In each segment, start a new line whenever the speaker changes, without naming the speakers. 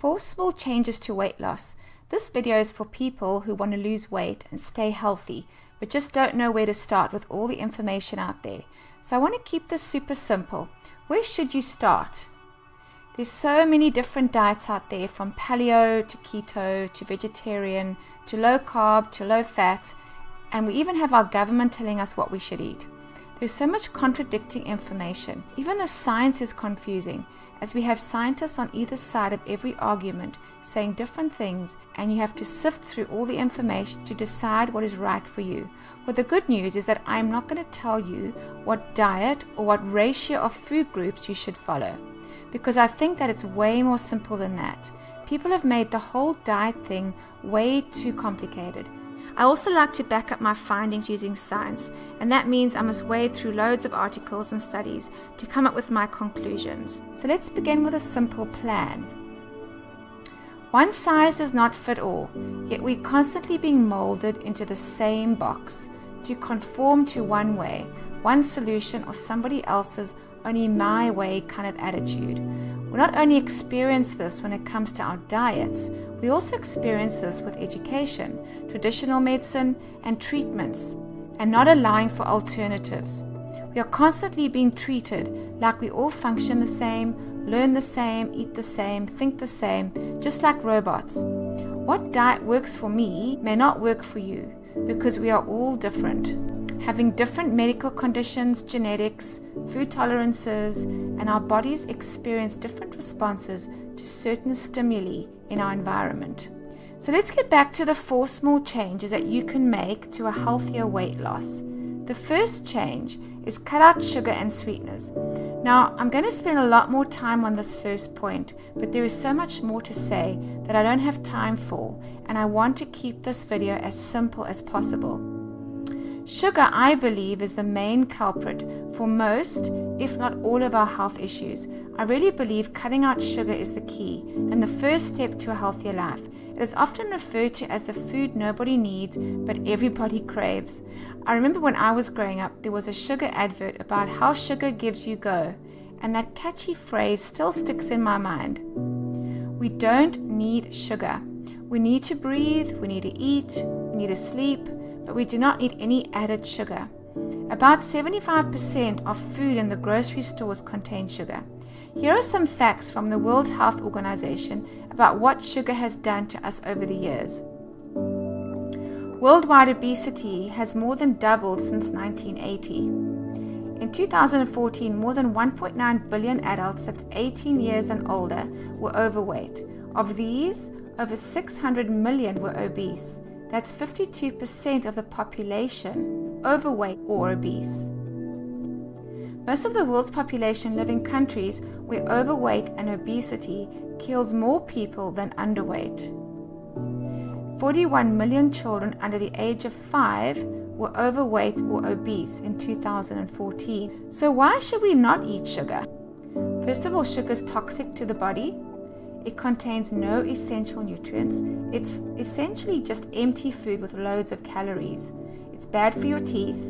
4 small changes to weight loss. This video is for people who want to lose weight and stay healthy, but just don't know where to start with all the information out there. So I want to keep this super simple. Where should you start? There's so many different diets out there, from paleo to keto to vegetarian to low carb to low fat, and we even have our government telling us what we should eat. There's so much contradicting information. Even the science is confusing, as we have scientists on either side of every argument saying different things, and you have to sift through all the information to decide what is right for you. Well, the good news is that I'm not going to tell you what diet or what ratio of food groups you should follow, because I think that it's way more simple than that. People have made the whole diet thing way too complicated. I also like to back up my findings using science, and that means I must wade through loads of articles and studies to come up with my conclusions. So let's begin with a simple plan. One size does not fit all, yet we're constantly being molded into the same box to conform to one way, one solution, or somebody else's only my way kind of attitude. We not only experience this when it comes to our diets, we also experience this with education, traditional medicine, and treatments, and not allowing for alternatives. We are constantly being treated like we all function the same, learn the same, eat the same, think the same, just like robots. What diet works for me may not work for you, because we are all different, having different medical conditions, genetics, food tolerances, and our bodies experience different responses to certain stimuli in our environment. So let's get back to the 4 small changes that you can make to a healthier weight loss. The first change is cut out sugar and sweeteners. Now, I'm going to spend a lot more time on this first point, but there is so much more to say that I don't have time for, and I want to keep this video as simple as possible. Sugar, I believe, is the main culprit for most, if not all, of our health issues. I really believe cutting out sugar is the key and the first step to a healthier life. It is often referred to as the food nobody needs, but everybody craves. I remember when I was growing up, there was a sugar advert about how sugar gives you go, and that catchy phrase still sticks in my mind. We don't need sugar. We need to breathe, we need to eat, we need to sleep, but we do not need any added sugar. About 75% of food in the grocery stores contain sugar. Here are some facts from the World Health Organization about what sugar has done to us over the years. Worldwide obesity has more than doubled since 1980. In 2014, more than 1.9 billion adults, that's 18 years and older, were overweight. Of these, over 600 million were obese. That's 52% of the population overweight or obese. Most of the world's population live in countries where overweight and obesity kills more people than underweight. 41 million children under the age of 5 were overweight or obese in 2014. So why should we not eat sugar? First of all, sugar is toxic to the body. It contains no essential nutrients. It's essentially just empty food with loads of calories. It's bad for your teeth.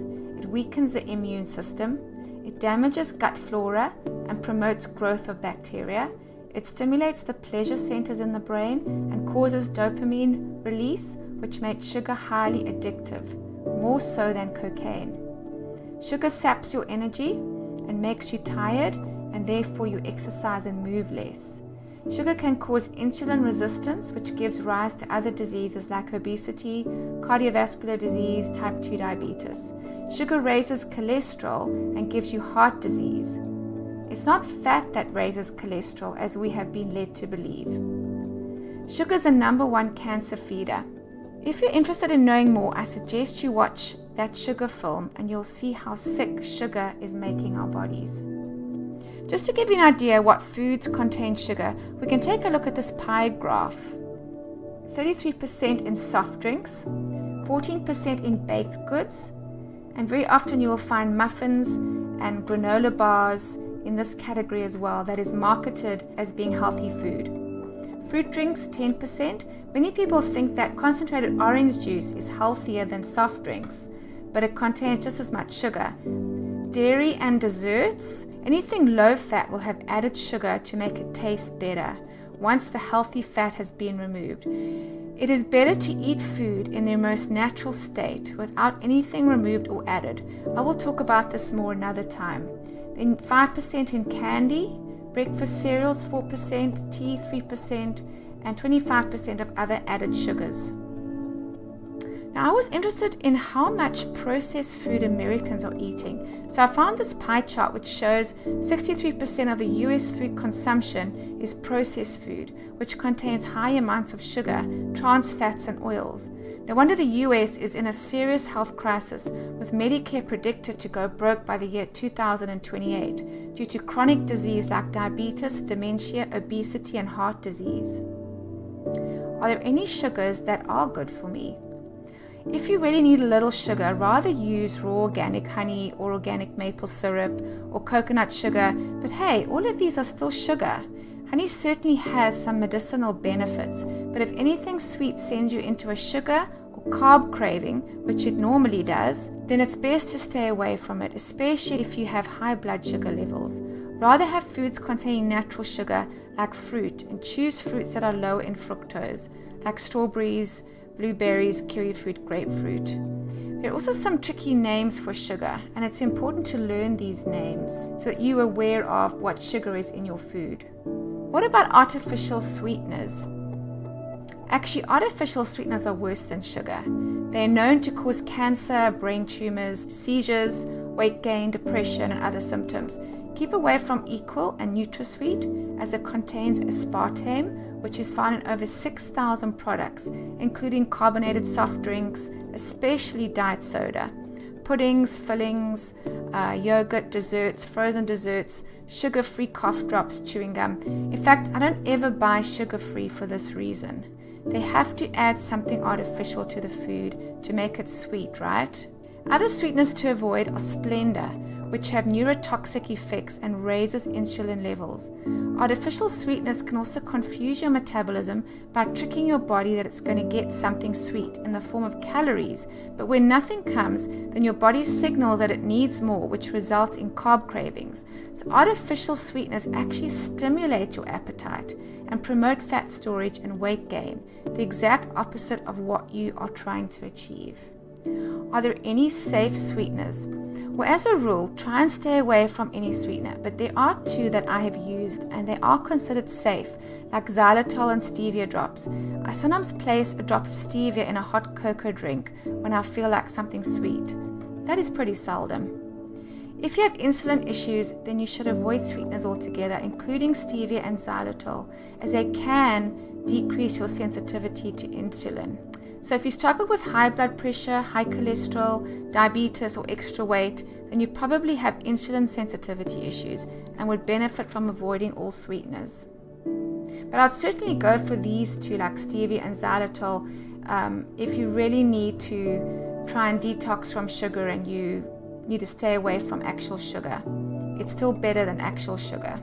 It weakens the immune system. It damages gut flora and promotes growth of bacteria. It stimulates the pleasure centers in the brain and causes dopamine release, which makes sugar highly addictive, more so than cocaine. Sugar saps your energy and makes you tired, and therefore you exercise and move less. Sugar can cause insulin resistance, which gives rise to other diseases like obesity, cardiovascular disease, type 2 diabetes. Sugar raises cholesterol and gives you heart disease. It's not fat that raises cholesterol, as we have been led to believe. Sugar is the #1 cancer feeder. If you're interested in knowing more, I suggest you watch that sugar film, and you'll see how sick sugar is making our bodies. Just to give you an idea what foods contain sugar, we can take a look at this pie graph. 33% in soft drinks, 14% in baked goods, and very often you will find muffins and granola bars in this category as well, that is marketed as being healthy food. Fruit drinks, 10%. Many people think that concentrated orange juice is healthier than soft drinks, but it contains just as much sugar. Dairy and desserts, anything low fat will have added sugar to make it taste better. once the healthy fat has been removed. It is better to eat food in their most natural state without anything removed or added. I will talk about this more another time. Then 5% in candy, breakfast cereals 4%, tea 3%, and 25% of other added sugars. Now, I was interested in how much processed food Americans are eating. So I found this pie chart which shows 63% of the US food consumption is processed food, which contains high amounts of sugar, trans fats, and oils. No wonder the US is in a serious health crisis, with Medicare predicted to go broke by the year 2028 due to chronic disease like diabetes, dementia, obesity, and heart disease. Are there any sugars that are good for me? If you really need a little sugar, rather use raw organic honey or organic maple syrup or coconut sugar. But hey, all of these are still sugar. Honey certainly has some medicinal benefits, but if anything sweet sends you into a sugar or carb craving, which it normally does, then it's best to stay away from it, especially if you have high blood sugar levels. Rather have foods containing natural sugar like fruit, and choose fruits that are low in fructose, like strawberries, blueberries, kiwi fruit, grapefruit. There are also some tricky names for sugar, and it's important to learn these names so that you're aware of what sugar is in your food. What about artificial sweeteners? Actually, artificial sweeteners are worse than sugar. They are known to cause cancer, brain tumors, seizures, weight gain, depression, and other symptoms. Keep away from Equal and NutraSweet, as it contains aspartame, which is found in over 6,000 products, including carbonated soft drinks, especially diet soda, puddings, fillings, yogurt, desserts, frozen desserts, sugar-free cough drops, chewing gum. In fact, I don't ever buy sugar-free for this reason. They have to add something artificial to the food to make it sweet, right? Other sweeteners to avoid are Splenda, which have neurotoxic effects and raises insulin levels. Artificial sweeteners can also confuse your metabolism by tricking your body that it's going to get something sweet in the form of calories, but when nothing comes, then your body signals that it needs more, which results in carb cravings. So artificial sweeteners actually stimulate your appetite and promote fat storage and weight gain, the exact opposite of what you are trying to achieve. Are there any safe sweeteners? Well, as a rule, try and stay away from any sweetener, but there are two that I have used and they are considered safe, like xylitol and stevia drops. I sometimes place a drop of stevia in a hot cocoa drink when I feel like something sweet. That is pretty seldom. If you have insulin issues, then you should avoid sweeteners altogether, including stevia and xylitol, as they can decrease your sensitivity to insulin. So if you struggle with high blood pressure, high cholesterol, diabetes, or extra weight, then you probably have insulin sensitivity issues and would benefit from avoiding all sweeteners. But I'd certainly go for these two, like stevia and xylitol, if you really need to try and detox from sugar and you need to stay away from actual sugar. It's still better than actual sugar.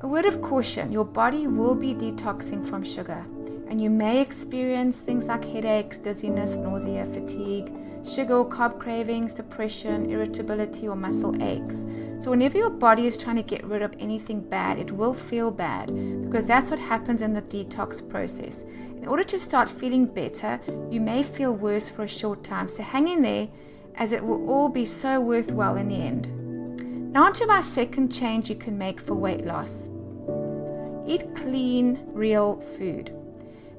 A word of caution, your body will be detoxing from sugar, and you may experience things like headaches, dizziness, nausea, fatigue, sugar or carb cravings, depression, irritability, or muscle aches. So whenever your body is trying to get rid of anything bad, it will feel bad, because that's what happens in the detox process. In order to start feeling better, you may feel worse for a short time, so hang in there, as it will all be so worthwhile in the end. Now on to my second change you can make for weight loss. Eat clean, real food.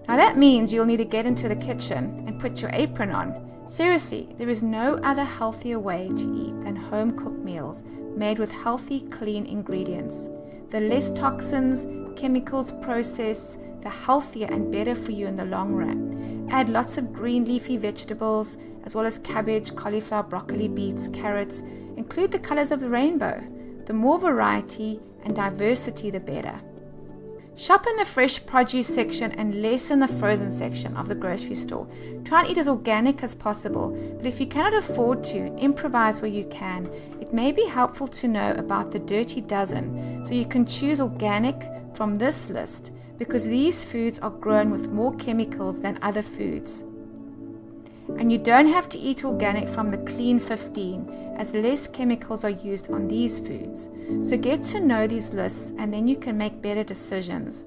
Now that means you'll need to get into the kitchen and put your apron on. Seriously, there is no other healthier way to eat than home-cooked meals made with healthy, clean ingredients. The less toxins, chemicals, processed, the healthier and better for you in the long run. Add lots of green leafy vegetables, as well as cabbage, cauliflower, broccoli, beets, carrots. Include the colors of the rainbow. The more variety and diversity, the better. Shop in the fresh produce section and less in the frozen section of the grocery store. Try and eat as organic as possible, but if you cannot afford to, improvise where you can. It may be helpful to know about the Dirty Dozen, so you can choose organic from this list, because these foods are grown with more chemicals than other foods. And you don't have to eat organic from the Clean 15, as less chemicals are used on these foods. So get to know these lists, and then you can make better decisions.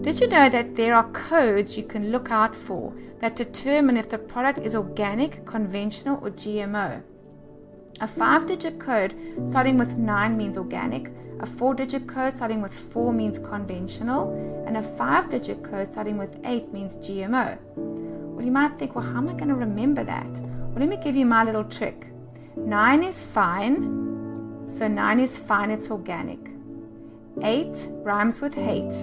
Did you know that there are codes you can look out for that determine if the product is organic, conventional, or GMO? A 5-digit code starting with 9 means organic, a 4-digit code starting with 4 means conventional, and a 5-digit code starting with 8 means GMO. Well, you might think, well, how am I going to remember that? Well, let me give you my little trick. 9 is fine, so 9 is fine, it's organic. 8 rhymes with hate.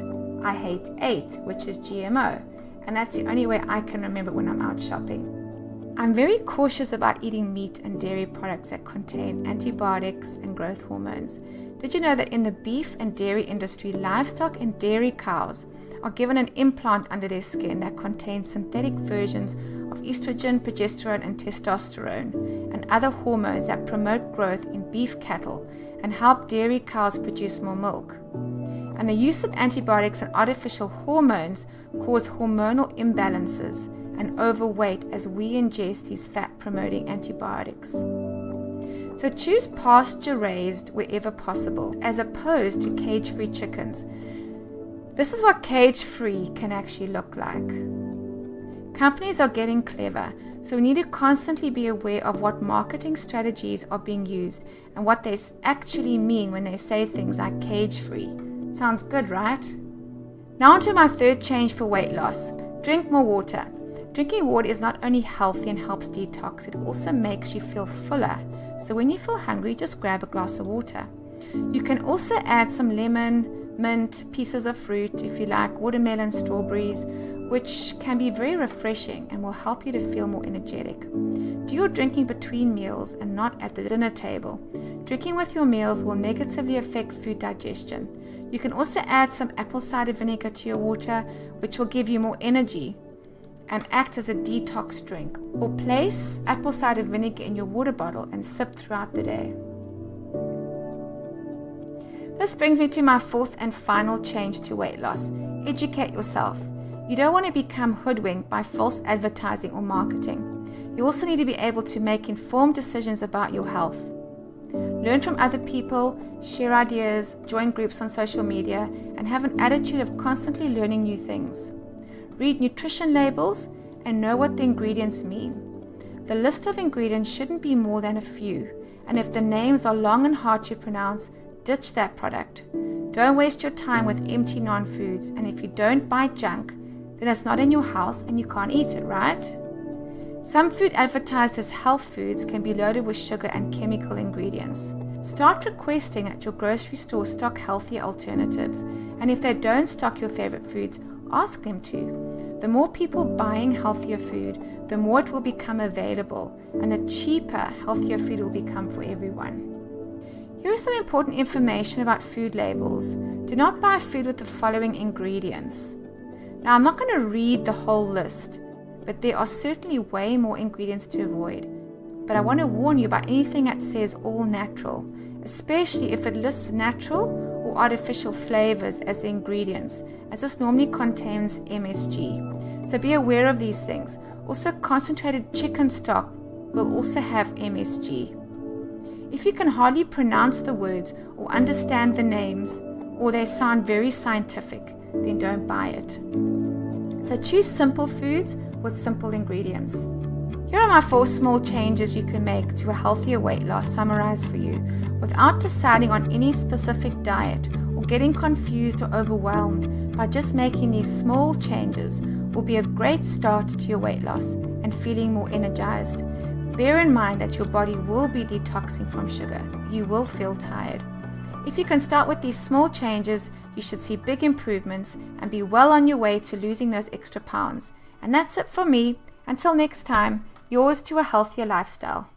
I hate 8, which is GMO, and that's the only way I can remember when I'm out shopping. I'm very cautious about eating meat and dairy products that contain antibiotics and growth hormones. Did you know that in the beef and dairy industry, livestock and dairy cows are given an implant under their skin that contains synthetic versions of estrogen, progesterone, and testosterone, and other hormones that promote growth in beef cattle and help dairy cows produce more milk? And the use of antibiotics and artificial hormones cause hormonal imbalances and overweight as we ingest these fat-promoting antibiotics. So choose pasture-raised wherever possible, as opposed to cage-free chickens. This is what cage-free can actually look like. Companies are getting clever, so we need to constantly be aware of what marketing strategies are being used and what they actually mean when they say things like cage-free. Sounds good, right? Now on to my third change for weight loss. Drink more water. Drinking water is not only healthy and helps detox, it also makes you feel fuller. So when you feel hungry, just grab a glass of water. You can also add some lemon, mint, pieces of fruit, if you like, watermelon, strawberries, which can be very refreshing and will help you to feel more energetic. Do your drinking between meals and not at the dinner table. Drinking with your meals will negatively affect food digestion. You can also add some apple cider vinegar to your water, which will give you more energy and act as a detox drink, or place apple cider vinegar in your water bottle and sip throughout the day. This brings me to my fourth and final change to weight loss. Educate yourself. You don't want to become hoodwinked by false advertising or marketing. You also need to be able to make informed decisions about your health. Learn from other people, share ideas, join groups on social media, and have an attitude of constantly learning new things. Read nutrition labels and know what the ingredients mean. The list of ingredients shouldn't be more than a few, and if the names are long and hard to pronounce, ditch that product. Don't waste your time with empty non-foods, and if you don't buy junk, then it's not in your house and you can't eat it, right? Some food advertised as health foods can be loaded with sugar and chemical ingredients. Start requesting at your grocery store stock healthier alternatives, and if they don't stock your favorite foods, ask them to. The more people buying healthier food, the more it will become available, and the cheaper, healthier food will become for everyone. Here is some important information about food labels. Do not buy food with the following ingredients. Now, I'm not going to read the whole list, but there are certainly way more ingredients to avoid. But I want to warn you about anything that says all natural, especially if it lists natural or artificial flavors as the ingredients, as this normally contains MSG. So be aware of these things. Also, concentrated chicken stock will also have MSG. If you can hardly pronounce the words or understand the names, or they sound very scientific, then don't buy it. So choose simple foods with simple ingredients. Here are my 4 small changes you can make to a healthier weight loss summarized for you without deciding on any specific diet or getting confused or overwhelmed. By just making these small changes will be a great start to your weight loss and feeling more energized. Bear in mind that your body will be detoxing from sugar. You will feel tired. If you can start with these small changes, you should see big improvements and be well on your way to losing those extra pounds. And that's it from me. Until next time, yours to a healthier lifestyle.